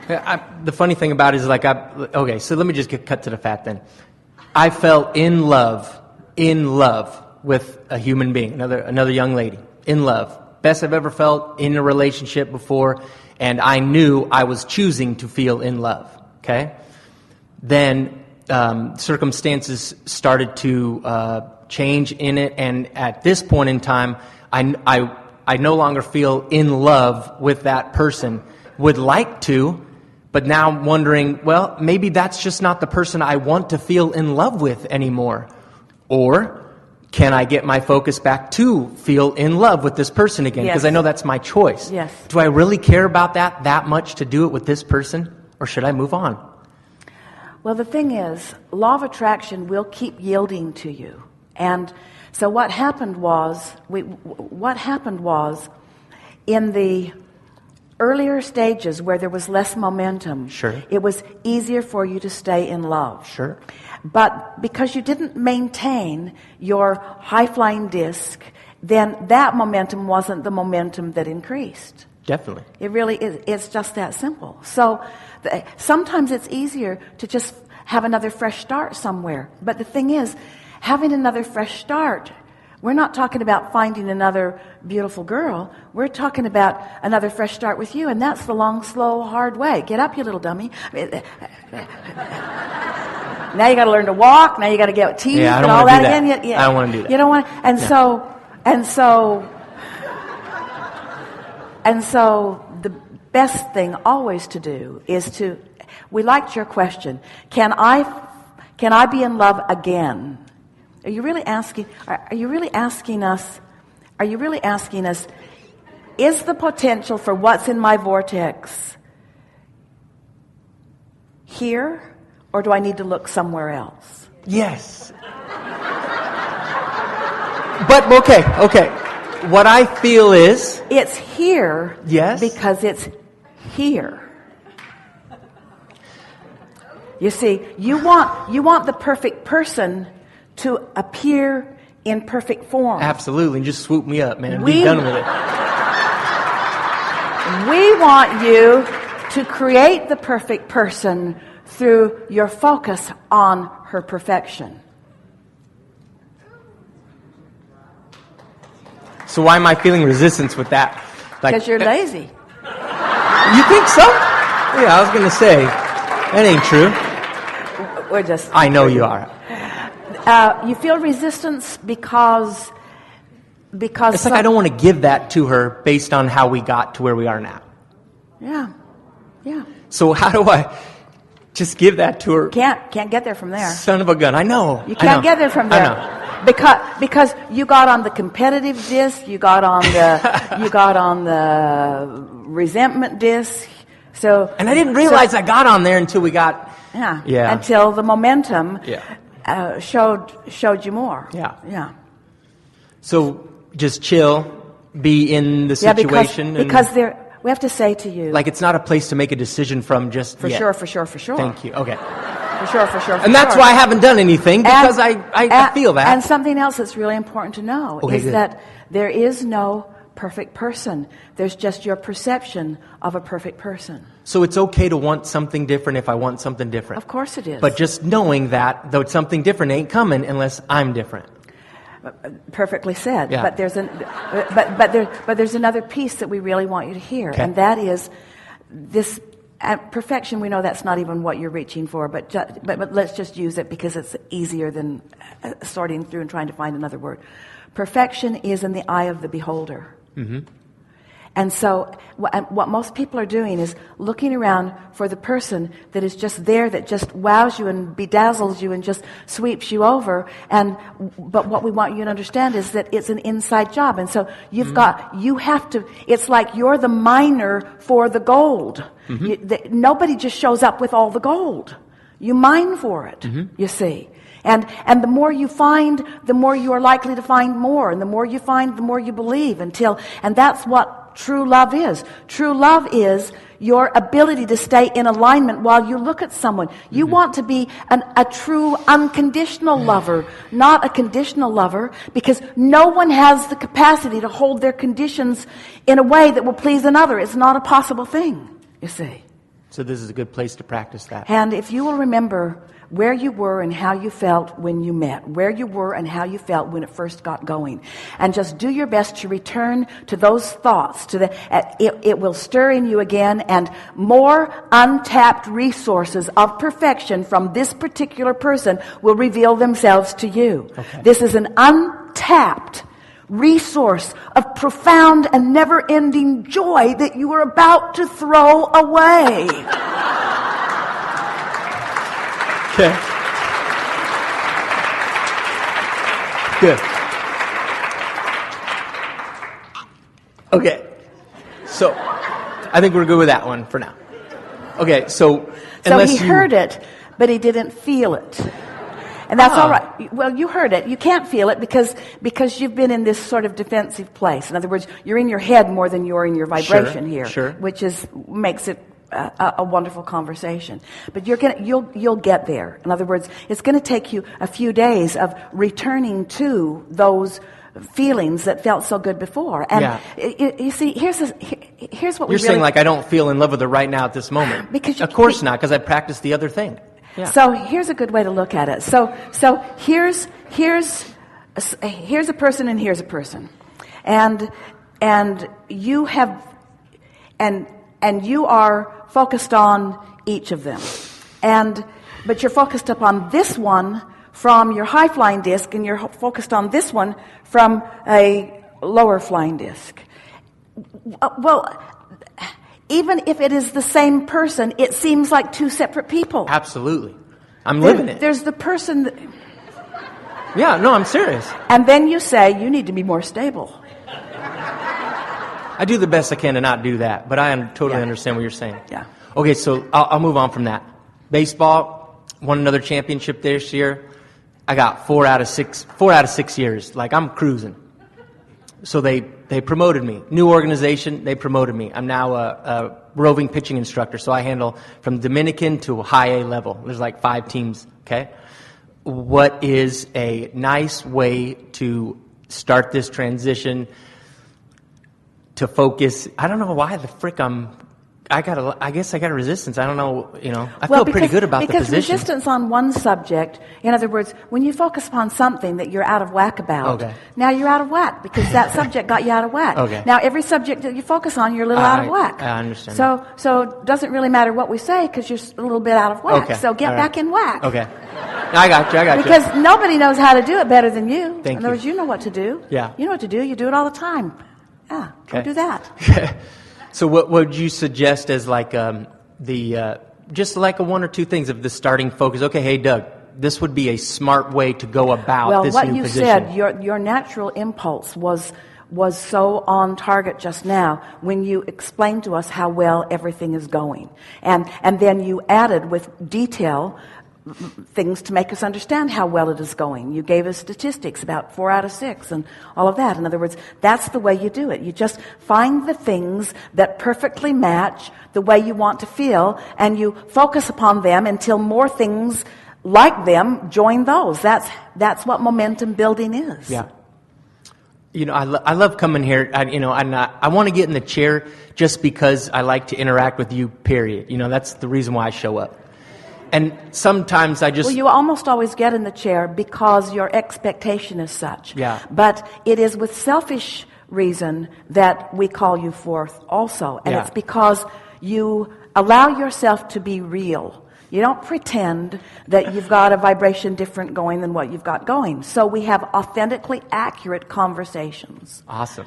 The funny thing about it is okay, so let me just get cut to the fat then. I fell in love with a human being, another young lady, in love. Best I've ever felt in a relationship before, and I knew I was choosing to feel in love, okay? Then circumstances started to change in it, and at this point in time, I no longer feel in love with that person. Would like to, but now I'm wondering, well, maybe that's just not the person I want to feel in love with anymore. Or can I get my focus back to feel in love with this person again? Because I know that's my choice. Yes. Do I really care about that much to do it with this person? Or should I move on? Well, the thing is, law of attraction will keep yielding to you. And so what happened was in the earlier stages where there was less momentum, sure, it was easier for you to stay in love. Sure. But because you didn't maintain your high-flying disc, then that momentum wasn't the momentum that increased. Definitely. It really is. It's just that simple. So sometimes it's easier to just have another fresh start somewhere. But the thing is, having another fresh start, we're not talking about finding another beautiful girl. We're talking about another fresh start with you, and that's the long, slow, hard way. Get up, you little dummy. Now you got to learn to walk. Now you got to get teeth and all that again. I don't want to do that. You don't want. And so the best thing always to do is to. We liked your question. Can I be in love again? Are you really asking us, is the potential for what's in my vortex here, or do I need to look somewhere else? Yes. But, okay. What I feel is... It's here. Yes. Because it's here. You see, you want the perfect person to appear in perfect form. Absolutely. And just swoop me up, man, and be done with it. We want you to create the perfect person through your focus on her perfection. So why am I feeling resistance with that? Because you're lazy. You think so? Yeah, I was going to say, that ain't true. I know you are. You feel resistance because it's like I don't want to give that to her based on how we got to where we are now. Yeah. So how do I just give that to her? Can't get there from there. Son of a gun, I know. You can't get there from there. I know. Because you got on the competitive disc, you got on the resentment disc. And I didn't realize I got on there until we got. Yeah. Until the momentum showed you more. Yeah. So just chill, be in the situation. Because we have to say to you, like it's not a place to make a decision from just for yet. sure. Thank you. Okay. For sure. And that's why I haven't done anything, because I feel that. And something else that's really important to know is that there is no perfect person. There's just your perception of a perfect person. So it's okay to want something different if I want something different. Of course it is. But just knowing that, though something different ain't coming unless I'm different. Perfectly said. Yeah. But there's another piece that we really want you to hear, and that is this. Perfection, we know that's not even what you're reaching for, but let's just use it because it's easier than sorting through and trying to find another word. Perfection is in the eye of the beholder. Mm-hmm. And so what most people are doing is looking around for the person that is just there, that just wows you and bedazzles you and just sweeps you over. But what we want you to understand is that it's an inside job. And so you have to, it's like you're the miner for the gold. Mm-hmm. Nobody just shows up with all the gold. You mine for it, you see. And the more you find, the more you are likely to find more. And the more you find, the more you believe and that's what true love is. True love is your ability to stay in alignment while you look at someone. You want to be a true unconditional lover, not a conditional lover, because no one has the capacity to hold their conditions in a way that will please another. It's not a possible thing, you see. So this is a good place to practice that. And if you will remember where you were and how you felt when you met, where you were and how you felt when it first got going, and just do your best to return to those thoughts, it will stir in you again, and more untapped resources of perfection from this particular person will reveal themselves to you. Okay. This is an untapped resource of profound and never-ending joy that you are about to throw away. Okay. Good. Okay. So, I think we're good with that one for now. Okay, so he heard it, but he didn't feel it. And that's all right. Well, you heard it. You can't feel it because you've been in this sort of defensive place. In other words, you're in your head more than you're in your vibration here, which makes it a wonderful conversation. But you'll get there. In other words, it's going to take you a few days of returning to those feelings that felt so good before. And you see, here's what you're saying. Like, I don't feel in love with her right now at this moment. Of course not, because I practiced the other thing. Yeah. So here's a good way to look at it. So here's a person and here's a person, and you have and you are focused on each of them, but you're focused upon this one from your high flying disc, and you're focused on this one from a lower flying disc. Well, even if it is the same person, it seems like two separate people. Absolutely. I'm living it. There's the person that... Yeah, no, I'm serious. And then you say, you need to be more stable. I do the best I can to not do that, but I totally understand what you're saying. Yeah. Okay, so I'll move on from that. Baseball, won another championship this year. I got 4 out of 6 years. Like, I'm cruising. So they promoted me. New organization, they promoted me. I'm now a roving pitching instructor, so I handle from Dominican to high A level. There's like 5 teams, okay? What is a nice way to start this transition to focus? I don't know why the frick I guess I got a resistance. I don't know, I feel pretty good about the position. Because resistance on one subject, in other words, when you focus upon something that you're out of whack about, now you're out of whack because that subject got you out of whack. Okay. Now every subject that you focus on, you're a little out of whack. I understand. So it doesn't really matter what we say because you're a little bit out of whack. Okay. So get back in whack. Okay. I got you. Because nobody knows how to do it better than you. Thank in other words, you know what to do. Yeah. You know what to do. You do it all the time. Yeah. Go do that. So what would you suggest as like just like a 1 or 2 things of the starting focus? Okay, hey Doug, this would be a smart way to go about this new position. Well, what you said, your natural impulse was so on target just now when you explained to us how well everything is going, and then you added with detail things to make us understand how well it is going. You gave us statistics about 4 out of 6 and all of that. In other words, that's the way you do it. You just find the things that perfectly match the way you want to feel, and you focus upon them until more things like them join those. That's what momentum building is. Yeah. I love coming here. I want to get in the chair just because I like to interact with you, period. That's the reason why I show up. And sometimes I just... Well, you almost always get in the chair because your expectation is such. Yeah. But it is with selfish reason that we call you forth also. And it's because you allow yourself to be real. You don't pretend that you've got a vibration different going than what you've got going. So we have authentically accurate conversations. Awesome.